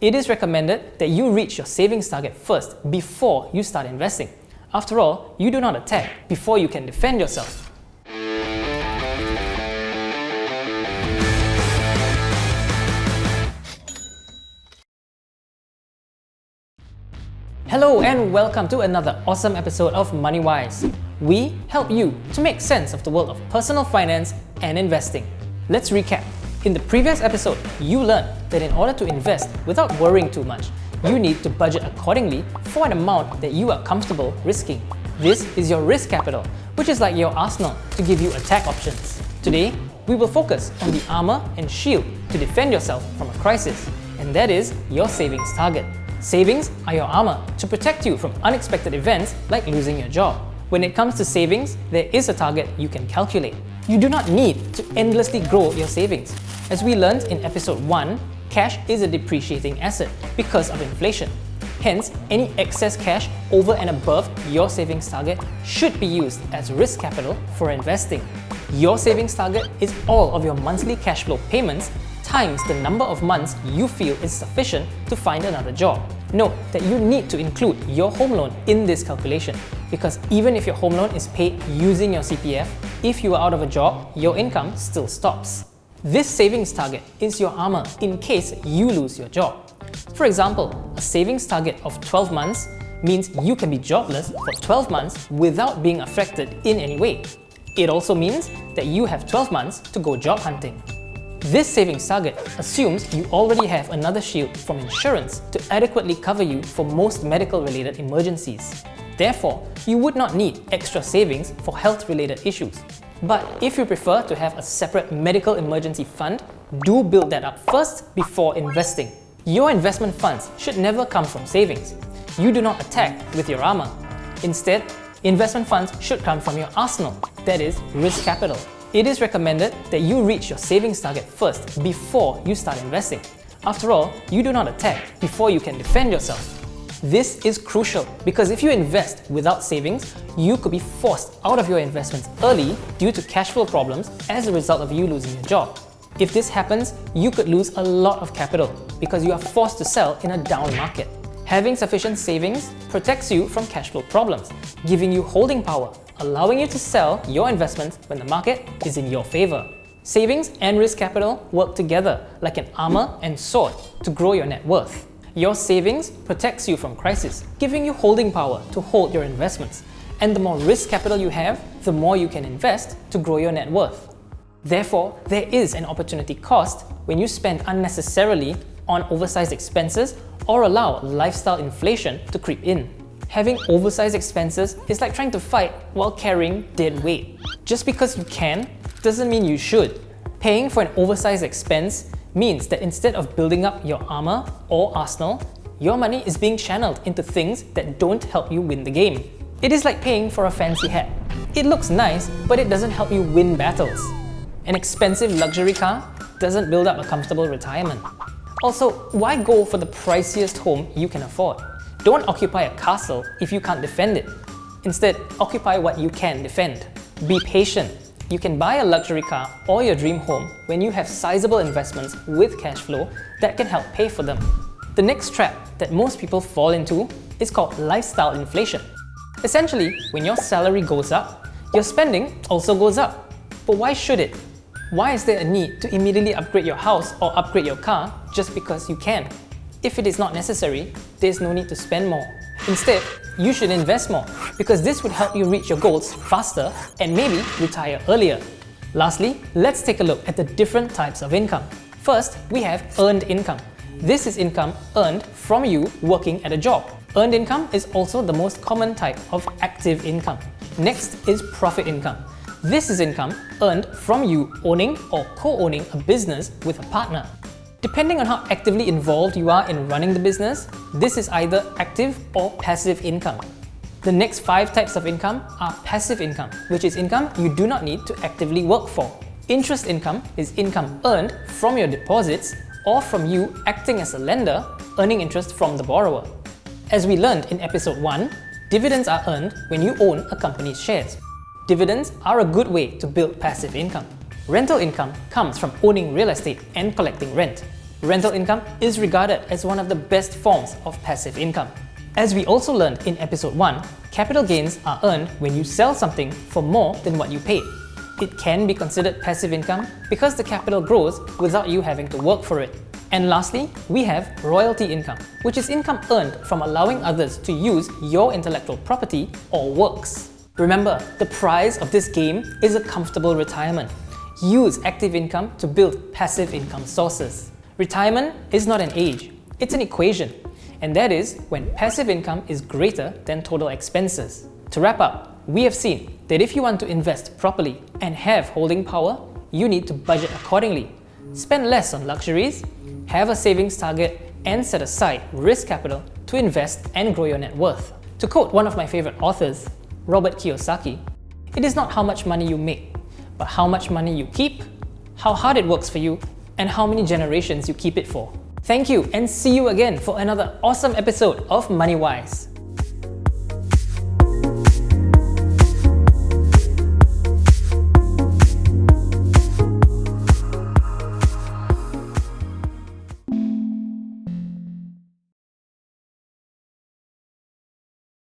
It is recommended that you reach your savings target first before you start investing. After all, you do not attack before you can defend yourself. Hello and welcome to another awesome episode of Moneywise. We help you to make sense of the world of personal finance and investing. Let's recap. In the previous episode, you learned that in order to invest without worrying too much, you need to budget accordingly for an amount that you are comfortable risking. This is your risk capital, which is like your arsenal to give you attack options. Today, we will focus on the armor and shield to defend yourself from a crisis, and that is your savings target. Savings are your armor to protect you from unexpected events like losing your job. When it comes to savings, there is a target you can calculate. You do not need to endlessly grow your savings. As we learned in episode 1, cash is a depreciating asset because of inflation. Hence, any excess cash over and above your savings target should be used as risk capital for investing. Your savings target is all of your monthly cash flow payments times the number of months you feel is sufficient to find another job. Note that you need to include your home loan in this calculation because even if your home loan is paid using your CPF, if you are out of a job, your income still stops. This savings target is your armor in case you lose your job. For example, a savings target of 12 months means you can be jobless for 12 months without being affected in any way. It also means that you have 12 months to go job hunting. This savings target assumes you already have another shield from insurance to adequately cover you for most medical-related emergencies. Therefore, you would not need extra savings for health-related issues. But if you prefer to have a separate medical emergency fund, do build that up first before investing. Your investment funds should never come from savings. You do not attack with your armor. Instead, investment funds should come from your arsenal, that is, risk capital. It is recommended that you reach your savings target first before you start investing. After all, you do not attack before you can defend yourself. This is crucial because if you invest without savings, you could be forced out of your investments early due to cash flow problems as a result of you losing your job. If this happens, you could lose a lot of capital because you are forced to sell in a down market. Having sufficient savings protects you from cash flow problems, giving you holding power, allowing you to sell your investments when the market is in your favor. Savings and risk capital work together like an armor and sword to grow your net worth. Your savings protects you from crisis, giving you holding power to hold your investments. And the more risk capital you have, the more you can invest to grow your net worth. Therefore, there is an opportunity cost when you spend unnecessarily on oversized expenses or allow lifestyle inflation to creep in. Having oversized expenses is like trying to fight while carrying dead weight. Just because you can doesn't mean you should. Paying for an oversized expense means that instead of building up your armor or arsenal, your money is being channeled into things that don't help you win the game. It is like paying for a fancy hat. It looks nice, but it doesn't help you win battles. An expensive luxury car doesn't build up a comfortable retirement. Also, why go for the priciest home you can afford? Don't occupy a castle if you can't defend it. Instead, occupy what you can defend. Be patient. You can buy a luxury car or your dream home when you have sizable investments with cash flow that can help pay for them. The next trap that most people fall into is called lifestyle inflation. Essentially, when your salary goes up, your spending also goes up. But why should it? Why is there a need to immediately upgrade your house or upgrade your car just because you can? If it is not necessary, there is no need to spend more. Instead, you should invest more because this would help you reach your goals faster and maybe retire earlier. Lastly, let's take a look at the different types of income. First, we have earned income. This is income earned from you working at a job. Earned income is also the most common type of active income. Next is profit income. This is income earned from you owning or co-owning a business with a partner. Depending on how actively involved you are in running the business, this is either active or passive income. The next 5 types of income are passive income, which is income you do not need to actively work for. Interest income is income earned from your deposits or from you acting as a lender, earning interest from the borrower. As we learned in episode 1, dividends are earned when you own a company's shares. Dividends are a good way to build passive income. Rental income comes from owning real estate and collecting rent. Rental income is regarded as one of the best forms of passive income. As we also learned in episode 1, capital gains are earned when you sell something for more than what you paid. It can be considered passive income because the capital grows without you having to work for it. And lastly, we have royalty income, which is income earned from allowing others to use your intellectual property or works. Remember, the prize of this game is a comfortable retirement. Use active income to build passive income sources. Retirement is not an age, it's an equation, and that is when passive income is greater than total expenses. To wrap up, we have seen that if you want to invest properly and have holding power, you need to budget accordingly. Spend less on luxuries, have a savings target, and set aside risk capital to invest and grow your net worth. To quote one of my favorite authors, Robert Kiyosaki, "It is not how much money you make, but how much money you keep, how hard it works for you, and how many generations you keep it for." Thank you, and see you again for another awesome episode of Moneywise.